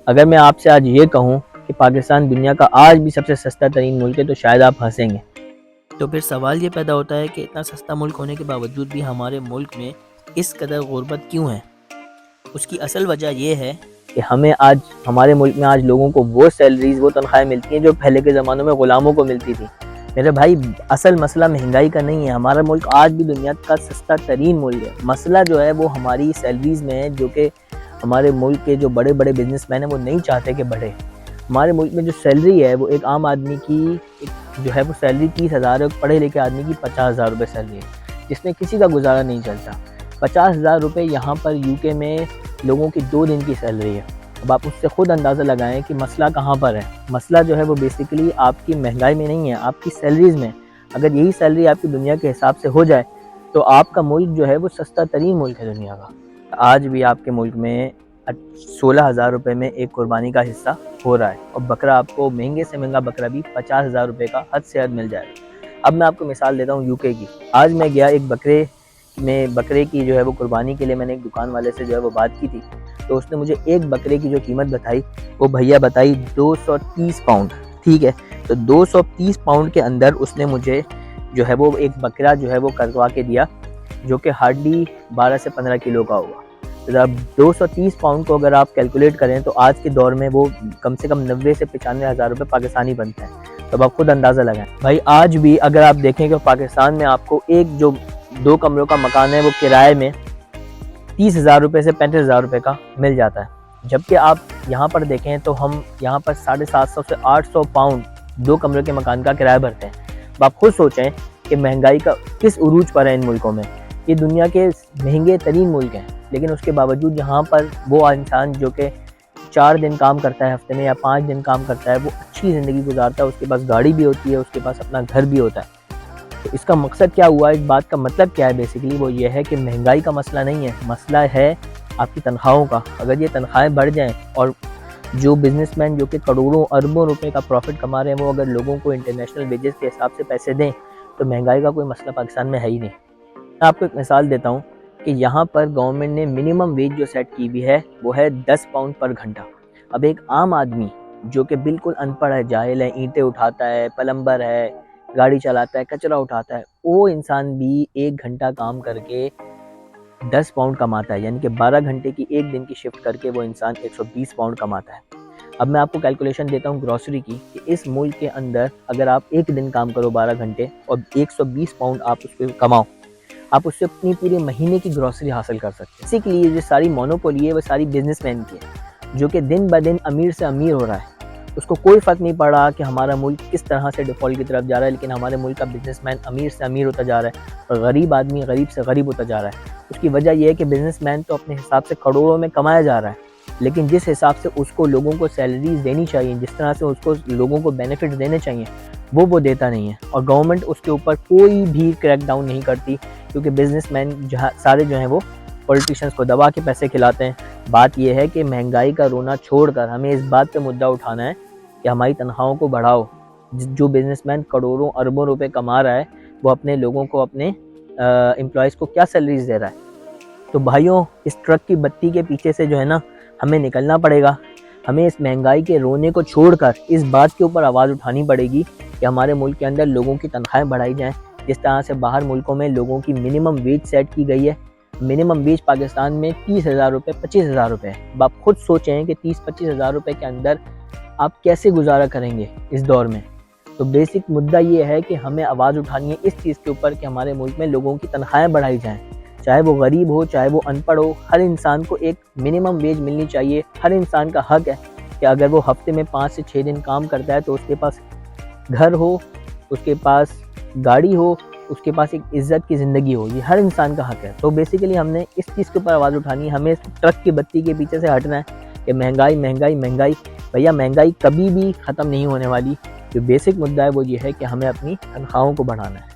اگر میں آپ سے آج یہ کہوں کہ پاکستان دنیا کا آج بھی سب سے سستا ترین ملک ہے تو شاید آپ ہنسیں گے۔ تو پھر سوال یہ پیدا ہوتا ہے کہ اتنا سستا ملک ہونے کے باوجود بھی ہمارے ملک میں اس قدر غربت کیوں ہے؟ اس کی اصل وجہ یہ ہے کہ ہمارے ملک میں آج لوگوں کو وہ سیلریز، وہ تنخواہیں ملتی ہیں جو پہلے کے زمانوں میں غلاموں کو ملتی تھی۔ میرے بھائی، اصل مسئلہ مہنگائی کا نہیں ہے، ہمارا ملک آج بھی دنیا کا سستا ترین ملک ہے۔ مسئلہ جو ہے وہ ہماری سیلریز میں ہے، جو کہ ہمارے ملک کے جو بڑے بڑے بزنس مین ہیں وہ نہیں چاہتے کہ بڑھے۔ ہمارے ملک میں جو سیلری ہے وہ ایک عام آدمی کی جو ہے وہ سیلری 30,000 ہے، ایک پڑھے لکھے آدمی کی 50,000 روپے سیلری ہے، جس میں کسی کا گزارا نہیں چلتا۔ 50,000 روپے یہاں پر یو کے میں لوگوں کی 2 دن کی سیلری ہے۔ اب آپ اس سے خود اندازہ لگائیں کہ مسئلہ کہاں پر ہے۔ مسئلہ جو ہے وہ بیسیکلی آپ کی مہنگائی میں نہیں ہے، آپ کی سیلریز میں۔ اگر یہی سیلری آپ کی دنیا کے حساب سے ہو جائے تو آپ کا ملک جو ہے وہ سستا ترین ملک ہے دنیا کا۔ آج بھی آپ کے ملک میں 16,000 روپے میں ایک قربانی کا حصہ ہو رہا ہے، اور بکرا آپ کو مہنگے سے مہنگا بکرا بھی 50,000 روپے کا حد سے حد مل جائے گا۔ اب میں آپ کو مثال دیتا ہوں یو کے کی۔ آج میں گیا ایک بکرے کی جو ہے وہ قربانی کے لیے میں نے ایک دکان والے سے جو ہے وہ بات کی تھی، تو اس نے مجھے ایک بکرے کی جو قیمت بتائی وہ بھیا بتائی 230 پاؤنڈ، ٹھیک ہے؟ تو 230 پاؤنڈ کے اندر اس نے مجھے جو ہے وہ ایک بکرا جو ہے وہ کروا کے دیا، جو کہ ہارڈلی 12 سے 15 کلو کا ہوگا۔ اب 230 پاؤنڈ کو اگر آپ کیلکولیٹ کریں تو آج کے دور میں وہ کم سے کم 90 سے 95,000 روپے پاکستانی بنتے ہیں۔ تو آپ خود اندازہ لگائیں بھائی، آج بھی اگر آپ دیکھیں کہ پاکستان میں آپ کو ایک جو 2 کمروں کا مکان ہے وہ کرائے میں 30,000 روپے سے 35,000 روپے کا مل جاتا ہے، جبکہ آپ یہاں پر دیکھیں تو ہم یہاں پر 750 سے 800 پاؤنڈ 2 کمرے کے مکان کا کرایہ بھرتے ہیں۔ اب آپ خود سوچیں کہ مہنگائی کا کس عروج پر ہے ان ملکوں میں۔ یہ دنیا کے مہنگے ترین ملک ہیں، لیکن اس کے باوجود یہاں پر وہ انسان جو کہ 4 دن کام کرتا ہے ہفتے میں یا 5 دن کام کرتا ہے، وہ اچھی زندگی گزارتا ہے، اس کے پاس گاڑی بھی ہوتی ہے، اس کے پاس اپنا گھر بھی ہوتا ہے۔ تو اس کا مقصد کیا ہوا، اس بات کا مطلب کیا ہے؟ بیسیکلی وہ یہ ہے کہ مہنگائی کا مسئلہ نہیں ہے، مسئلہ ہے آپ کی تنخواہوں کا۔ اگر یہ تنخواہیں بڑھ جائیں اور جو بزنس مین جو کہ کروڑوں اربوں روپے کا پروفٹ کما رہے ہیں وہ اگر لوگوں کو انٹرنیشنل ویجز کے حساب سے پیسے دیں تو مہنگائی کا کوئی مسئلہ پاکستان میں ہے ہی نہیں۔ میں آپ کو ایک مثال دیتا ہوں کہ یہاں پر گورنمنٹ نے منیمم ویج جو سیٹ کی ہوئی ہے وہ ہے 10 پاؤنڈ پر گھنٹہ۔ اب ایک عام آدمی جو کہ بالکل ان پڑھ ہے، جاہل ہے، اینٹیں اٹھاتا ہے، پلمبر ہے، گاڑی چلاتا ہے، کچرا اٹھاتا ہے، وہ انسان بھی 1 گھنٹہ کام کر کے 10 پاؤنڈ کماتا ہے، یعنی کہ 12 گھنٹے کی ایک دن کی شفٹ کر کے وہ انسان 120 پاؤنڈ کماتا ہے۔ اب میں آپ کو کیلکولیشن دیتا ہوں گروسری کی کہ اس ملک کے اندر اگر آپ ایک دن کام کرو 12 گھنٹے اور 120 پاؤنڈ آپ اس پہ کماؤ، آپ اس سے اپنی پورے مہینے کی گروسری حاصل کر سکتے ہیں۔ اسی کے لیے جو ساری مونوپولی ہے وہ ساری بزنس مین کی ہے، جو کہ دن بہ دن امیر سے امیر ہو رہا ہے۔ اس کو کوئی فرق نہیں پڑ رہا کہ ہمارا ملک کس طرح سے ڈیفالٹ کی طرف جا رہا ہے، لیکن ہمارے ملک کا بزنس مین امیر سے امیر ہوتا جا رہا ہے اور غریب آدمی غریب سے غریب ہوتا جا رہا ہے۔ اس کی وجہ یہ ہے کہ بزنس مین تو اپنے حساب سے کروڑوں میں کمایا جا رہا ہے، لیکن جس حساب سے اس کو لوگوں کو سیلریز دینی چاہیے، جس طرح سے اس کو لوگوں کو بینیفٹ دینے چاہیے، وہ دیتا نہیں ہے، اور گورنمنٹ اس کے اوپر کوئی بھی کریک ڈاؤن نہیں کرتی، کیونکہ بزنس مین سارے جو ہیں وہ پولیٹیشنز کو دبا کے پیسے کھلاتے ہیں۔ بات یہ ہے کہ مہنگائی کا رونا چھوڑ کر ہمیں اس بات پہ مدعا اٹھانا ہے کہ ہماری تنخواہوں کو بڑھاؤ۔ جو بزنس مین کروڑوں اربوں روپے کما رہا ہے وہ اپنے لوگوں کو، اپنے امپلائیز کو کیا سیلریز دے رہا ہے؟ تو بھائیوں، اس ٹرک کی بتی کے پیچھے سے جو ہے نا ہمیں نکلنا پڑے گا۔ ہمیں اس مہنگائی کے رونے کو چھوڑ کر اس بات کے اوپر آواز اٹھانی پڑے گی کہ ہمارے ملک کے اندر لوگوں کی تنخواہیں بڑھائی جائیں، جس طرح سے باہر ملکوں میں لوگوں کی منیمم ویج سیٹ کی گئی ہے۔ منیمم ویج پاکستان میں 30,000 روپے 25,000 روپے ہے۔ اب آپ خود سوچیں کہ 30-25,000 روپے کے اندر آپ کیسے گزارا کریں گے اس دور میں؟ تو بیسک مدعا یہ ہے کہ ہمیں آواز اٹھانی ہے اس چیز کے اوپر کہ ہمارے ملک میں لوگوں کی تنخواہیں بڑھائی جائیں، چاہے وہ غریب ہو چاہے وہ ان پڑھ ہو، ہر انسان کو ایک منیمم ویج ملنی چاہیے۔ ہر انسان کا حق ہے کہ اگر وہ ہفتے میں 5 سے 6 دن کام کرتا ہے تو اس کے پاس گھر ہو، اس کے پاس گاڑی ہو، اس کے پاس ایک عزت کی زندگی ہو، یہ ہر انسان کا حق ہے۔ تو بیسیکلی ہم نے اس چیز کے اوپر آواز اٹھانی ہے، ہمیں اس ٹرک کی بتی کے پیچھے سے ہٹنا ہے کہ مہنگائی مہنگائی مہنگائی۔ بھیا، مہنگائی کبھی بھی ختم نہیں ہونے والی۔ جو بیسک مدعا ہے وہ یہ ہے کہ ہمیں اپنی تنخواہوں کو بڑھانا ہے۔